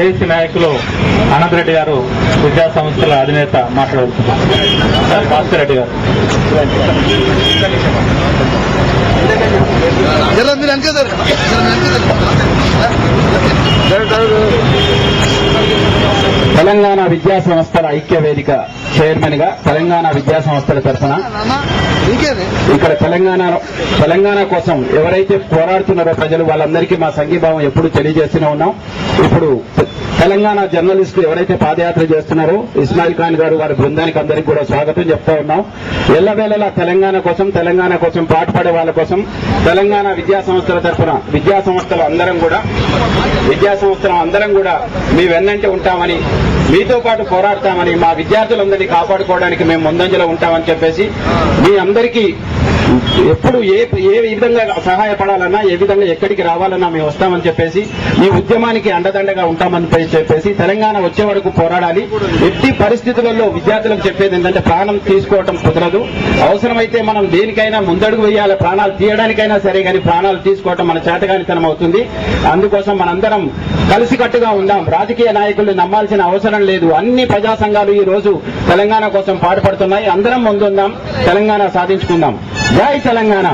JAC నాయకులు అనంతరెడ్డి గారు విద్యా సంస్థల అధినేత మాట్లాడుతున్నారు. భాస్కర్ రెడ్డి గారు. తెలంగాణ విద్యా సంస్థల ఐక్య వేదిక చైర్మన్ గా తెలంగాణ విద్యా సంస్థల తరఫున ఇక్కడ తెలంగాణ కోసం ఎవరైతే పోరాడుతున్నారో ప్రజలు వాళ్ళందరికీ మా సంఘీభావం ఎప్పుడు తెలియజేస్తూనే ఉన్నాం. ఇప్పుడు తెలంగాణ జర్నలిస్టులు ఎవరైతే పాదయాత్ర చేస్తున్నారో ఇస్మాయిల్ ఖాన్ గారు వారి బృందానికి అందరికీ కూడా స్వాగతం చెప్తా ఉన్నాం. ఎల్లవేళలా తెలంగాణ కోసం పాటుపడే వాళ్ళ కోసం తెలంగాణ విద్యా సంస్థల తరఫున విద్యా సంస్థలు అందరం కూడా మీ వెన్నంటే ఉంటామని, మీతో పాటు పోరాడతామని, మా విద్యార్థులందరినీ కాపాడుకోవడానికి మేము ముందంజలో ఉంటామని చెప్పేసి మీ అందరికీ ఎప్పుడు ఏ విధంగా సహాయపడాలన్నా, ఏ విధంగా ఎక్కడికి రావాలన్నా మేము వస్తామని చెప్పేసి ఈ ఉద్యమానికి అండదండగా ఉంటామని చెప్పేసి తెలంగాణ వచ్చే వరకు పోరాడాలి. ఎట్టి పరిస్థితులలో విద్యార్థులకు చెప్పేది ఏంటంటే ప్రాణం తీసుకోవటం కుదరదు. అవసరమైతే మనం దేనికైనా ముందడుగు వేయాలి, ప్రాణాలు తీయడానికైనా సరే, కానీ ప్రాణాలు తీసుకోవటం మన చేతగానితనం అవుతుంది. అందుకోసం మనందరం కలిసికట్టుగా ఉందాం. రాజకీయ నాయకుల్ని నమ్మాల్సిన అవసరం లేదు. అన్ని ప్రజా సంఘాలు ఈ రోజు తెలంగాణ కోసం పాటుపడుతున్నాయి. అందరం ముందుందాం, తెలంగాణ సాధించుకుందాం. జై తెలంగాణ.